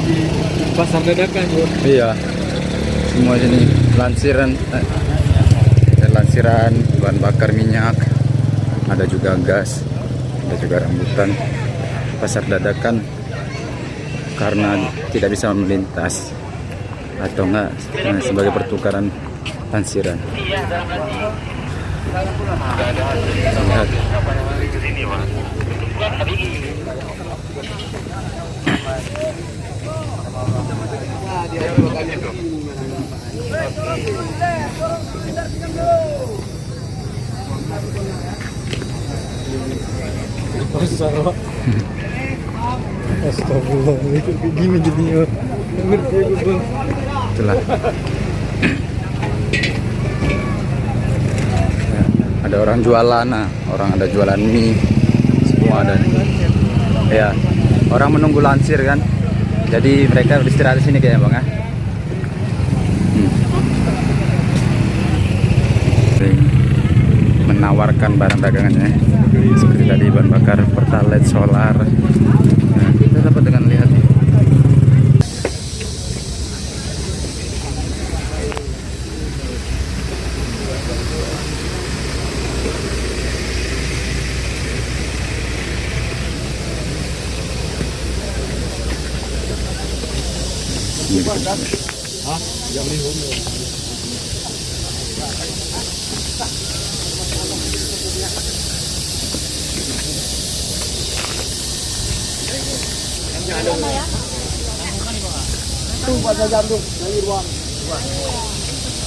di pasar dadakan bro. Iya, semua sini lansiran bahan bakar minyak, ada juga gas, ada juga rambutan. Pasar dadakan karena tidak bisa melintas atau enggak sebagai pertukaran lansiran. Lihat. Pasar Pak. Astagfirullah, gini jadinya. Ngerti aku bang. Itulah. Ada orang jualan, orang ada jualan mie, semua ada. Ya, orang menunggu lansir kan. Jadi mereka beristirahat di sini kayaknya bang ya. Menawarkan barang dagangannya seperti tadi bahan bakar pertalite, solar. Nah, kita dapat dengan lihat.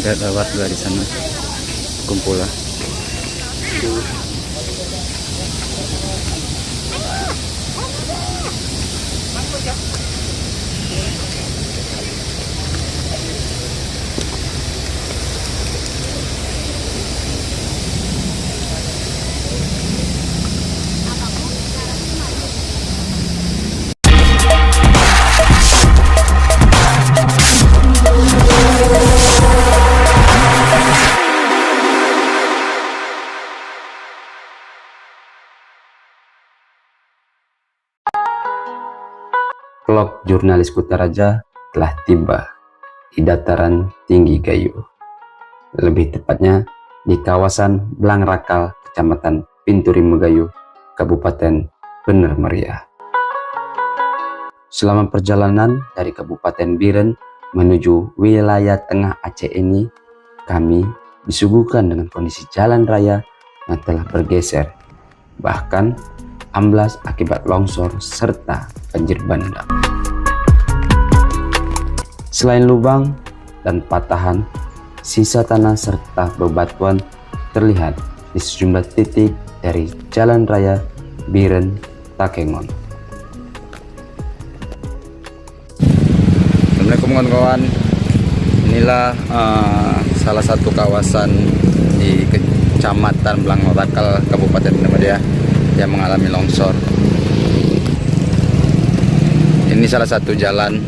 Lihat lewat dari sana kumpulan. Vlog jurnalis Kutaraja telah tiba di dataran tinggi Gayo, lebih tepatnya di kawasan Blangrakal, Kecamatan Pinturi Megayu, Kabupaten Bener Meriah. Selama perjalanan dari Kabupaten Biren menuju wilayah tengah Aceh ini, kami disuguhkan dengan kondisi jalan raya yang telah bergeser, bahkan amblas akibat longsor serta banjir bandang. Selain lubang dan patahan, sisa tanah serta bebatuan terlihat di sejumlah titik dari jalan raya Biren Takengon. Assalamualaikum kawan-kawan. Inilah salah satu kawasan di Kecamatan Blangrakal, Kabupaten Bener Meriah yang mengalami longsor. Ini salah satu jalan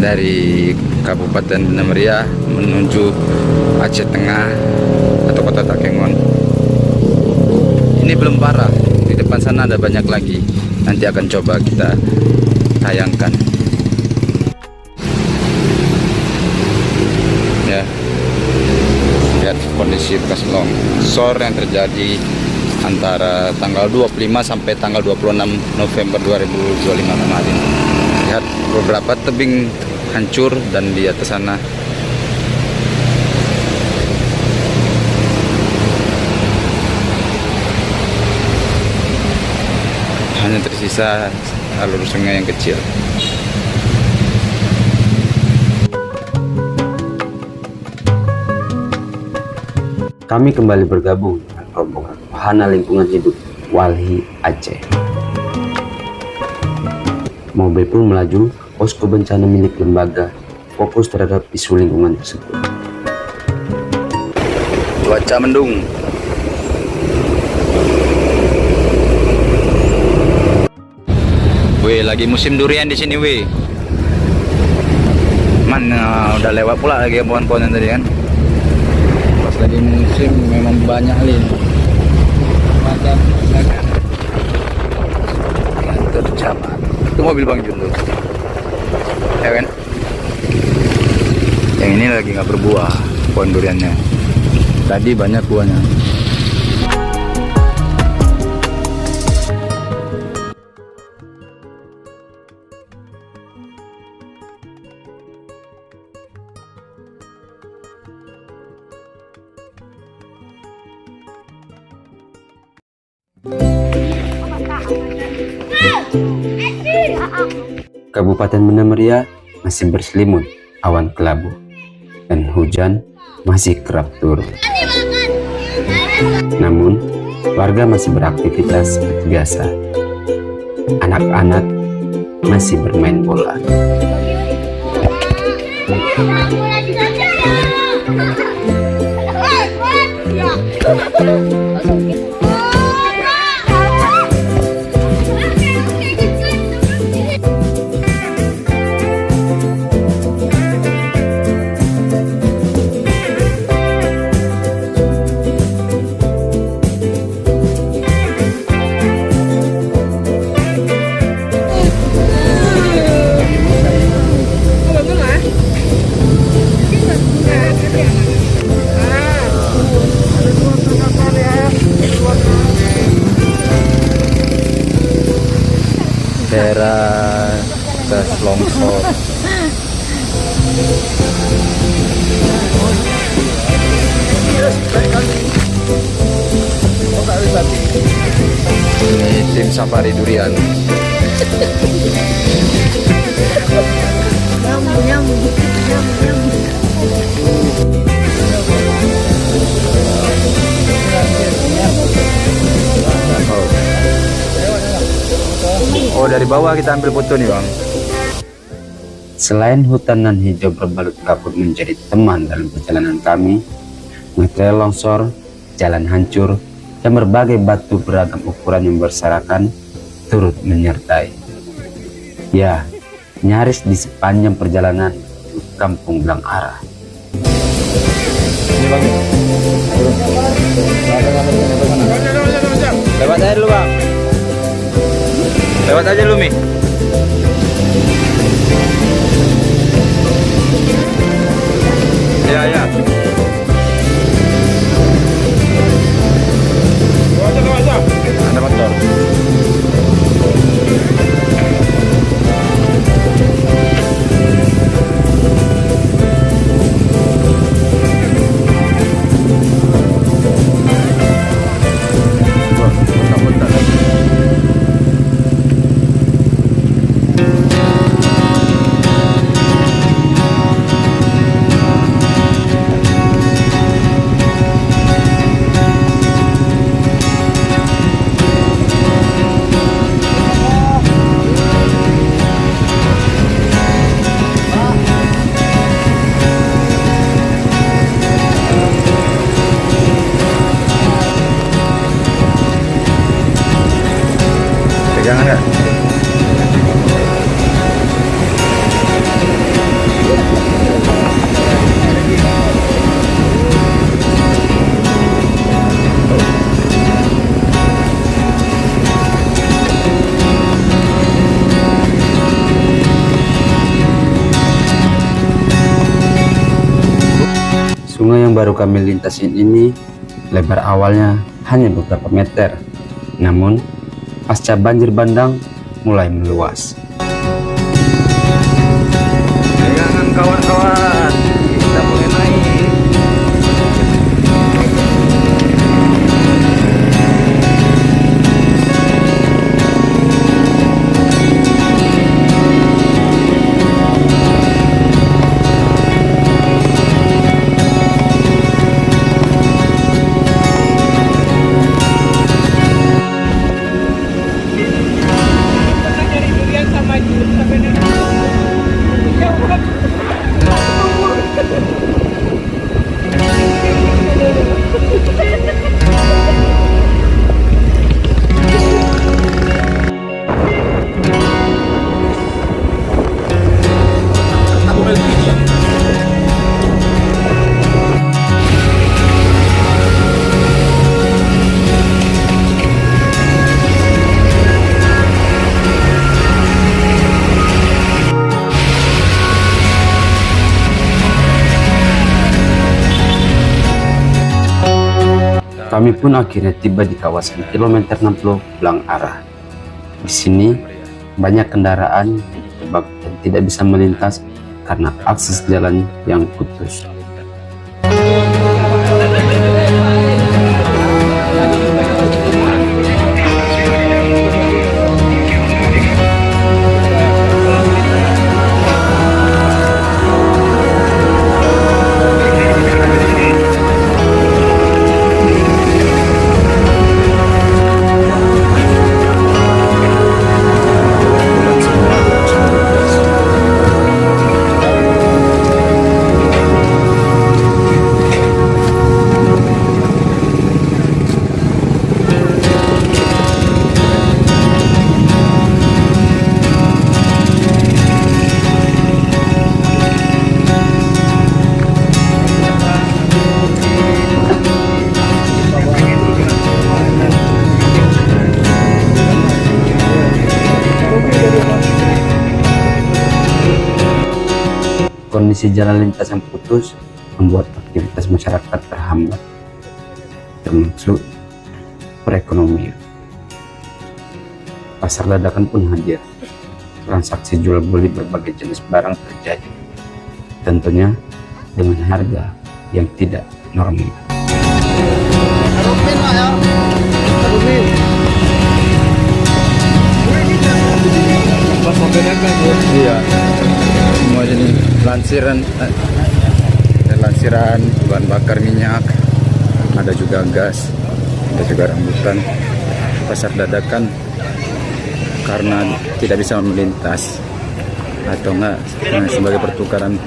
dari Kabupaten Bener Meriah menuju Aceh Tengah atau Kota Takengon. Ini belum parah, di depan sana ada banyak lagi. Nanti akan coba kita tayangkan. Ya, lihat kondisi bekas longsor yang terjadi antara tanggal 25 sampai tanggal 26 November 2025 kemarin. Lihat beberapa tebing hancur dan di atas sana hanya tersisa alur sungai yang kecil. Kami kembali bergabung dengan rombongan Wahana Lingkungan Hidup Walhi Aceh. Mobil pun melaju ke posko bencana milik lembaga fokus terhadap isu lingkungan tersebut. Cuaca mendung. Wih, lagi musim durian di sini, wih. Mana udah lewat pula lagi pohon-pohon yang tadi kan. Pas lagi musim memang banyak lin. Macam tercamat. Itu mobil Bang Jun tuh. Ya kan? Yang ini lagi nggak berbuah pohon duriannya. Tadi banyak buahnya. Kabupaten Banda Meriah masih berselimut awan kelabu dan hujan masih kerap turun. Namun, warga masih beraktivitas seperti biasa. Anak-anak masih bermain bola. Daerah gas longsor. Ini tim safari durian. Oh, dari bawah kita ambil foto nih Bang. Selain hutan nan hijau berbalut kabut menjadi teman dalam perjalanan kami, material longsor, jalan hancur, dan berbagai batu beragam ukuran yang berserakan turut menyertai. Ya, nyaris di sepanjang perjalanan ke Kampung Belang Arah. Ini Bang. Lewat aja dulu Bang. Lewat aja lu Mi. Ya ya. Ada motor. Wah, putar-putar. Pegangan nggak? Sungai yang baru kami lintasin ini lebar awalnya hanya beberapa meter, namun pasca banjir bandang mulai meluas. Pegangan kawan-kawan, kita mulai naik. Kami pun akhirnya tiba di kawasan kilometer 60 Blang Arah. Di sini banyak kendaraan yang terjebak dan tidak bisa melintas karena akses jalan yang putus. Kondisi jalan lintas yang putus membuat aktivitas masyarakat terhambat, termasuk perekonomian. Pasar dadakan pun hadir. Transaksi jual beli berbagai jenis barang terjadi, tentunya dengan harga yang tidak normal. Iya, semua jenis lansiran, bahan bakar minyak, ada juga gas, ada juga rambutan. Pasar dadakan karena tidak bisa melintas atau enggak sebagai pertukaran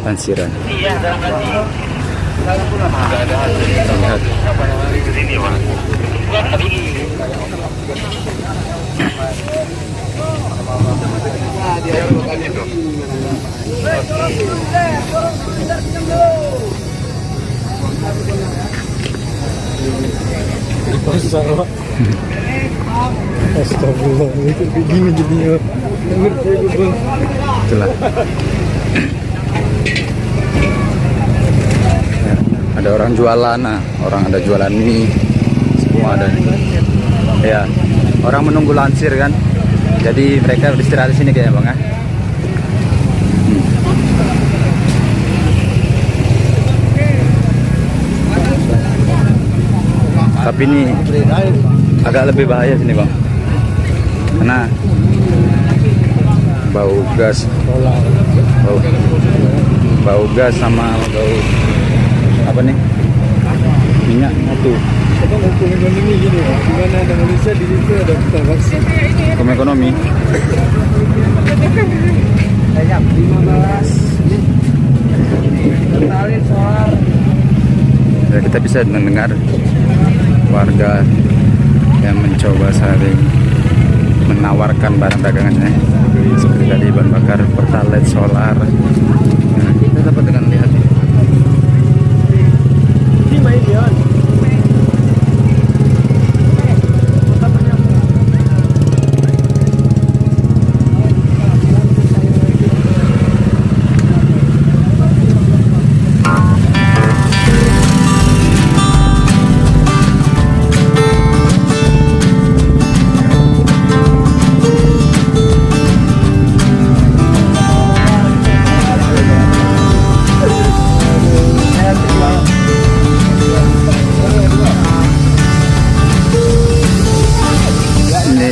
lansiran. Lihat. Astagfirullah, itu begini jadinya. Itulah. Ada orang jualan, orang ada jualan mie, semua ada. Ya, orang menunggu lansir kan. Jadi mereka beristirahat di sini kayaknya bang ya. Tapi ini agak lebih bahaya sini bang, karena bau gas, bau gas sama bau apa nih, minyak itu. Hukum ekonomi gini ya, dimana ada Malaysia di situ ada kita vaksin. Hukum ekonomi. Banyak 15. Totalin soal. Ya, kita bisa mendengar warga yang mencoba saling menawarkan barang dagangannya, seperti tadi bahan bakar pertalite, solar. Nah, kita dapat dengan lihat. Ini main dia.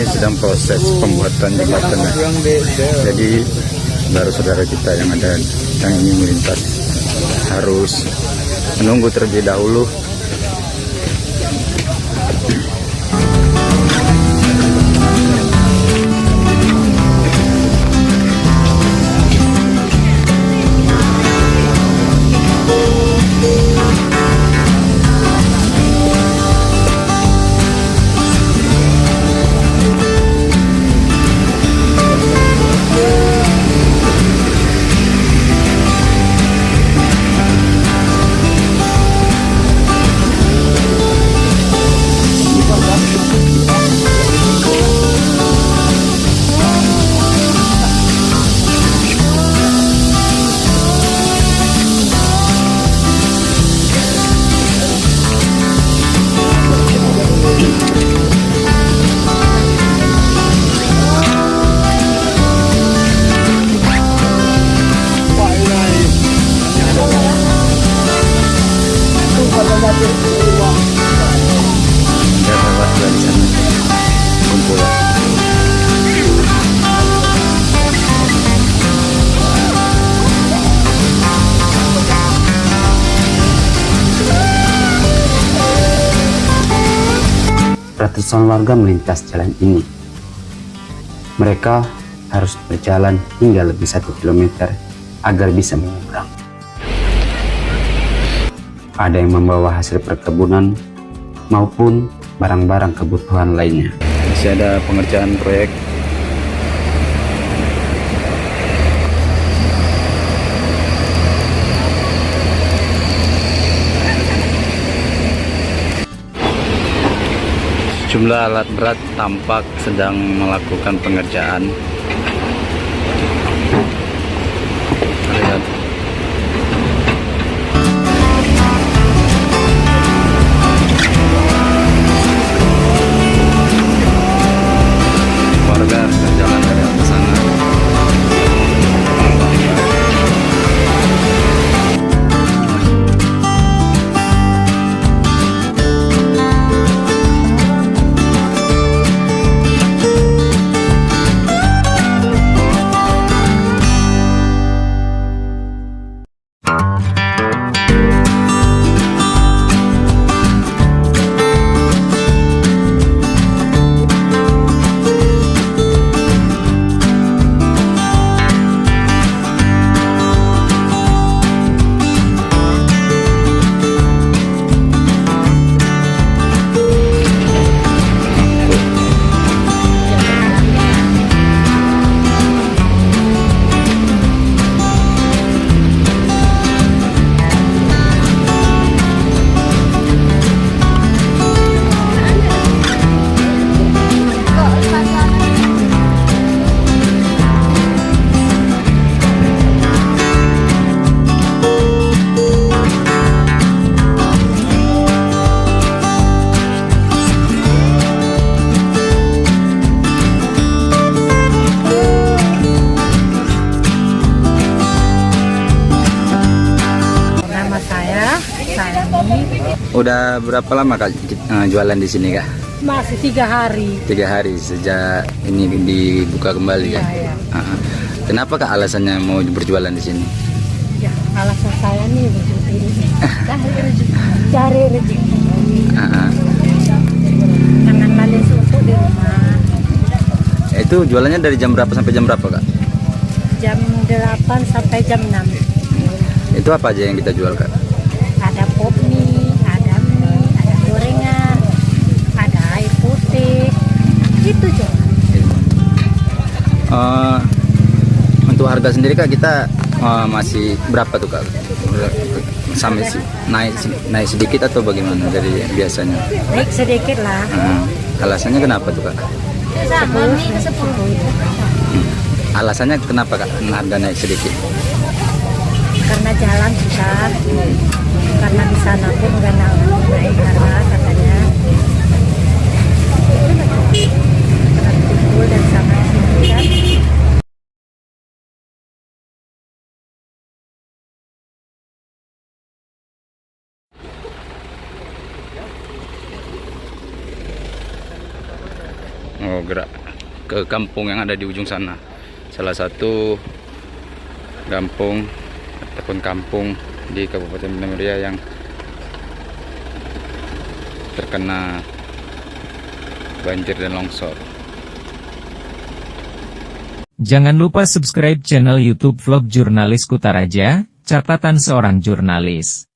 Sedang proses pembuatan jembatan. Jadi baru saudara kita yang ada yang ingin melintas harus menunggu terlebih dahulu. Biar lewat juga di sana kumpul ya. Ratusan warga melintas jalan ini. Mereka harus berjalan hingga lebih 1 kilometer agar bisa menyeberang. Ada yang membawa hasil perkebunan maupun barang-barang kebutuhan lainnya. Masih ada pengerjaan proyek. Jumlah alat berat tampak sedang melakukan pengerjaan. Lihat. Warga harus berjalan dari atas sana. Udah berapa lama Kak jualan di sini Kak? Masih 3 hari. 3 hari sejak ini dibuka kembali ya. Iya. Kenapa Kak alasannya mau berjualan di sini? Ya, alasan saya nih cari rezeki. Jangan lali susu di rumah. Itu jualannya dari jam berapa sampai jam berapa Kak? Jam 8 sampai jam 6. Itu apa aja yang kita jual Kak? Ada pop mie, ada mie, ada gorengan, ada air putih. Itu jual. Untuk harga sendiri Kak kita masih berapa tuh Kak? Sampai naik sedikit atau bagaimana dari biasanya? Naik sedikit lah. Alasannya kenapa tuh Kak? Sama mie 10. Alasannya kenapa Kak harga naik sedikit? Karena jalan susah. Karena di sana pun nggak naik harga katanya. Karena kumpul dari sana sini kan. Oh, gerak ke kampung yang ada di ujung sana. Salah satu kampung ataupun kampung di Kabupaten Banda Muria yang terkena banjir dan longsor. Jangan lupa subscribe channel YouTube Vlog Jurnalis Kutaraja, catatan seorang jurnalis.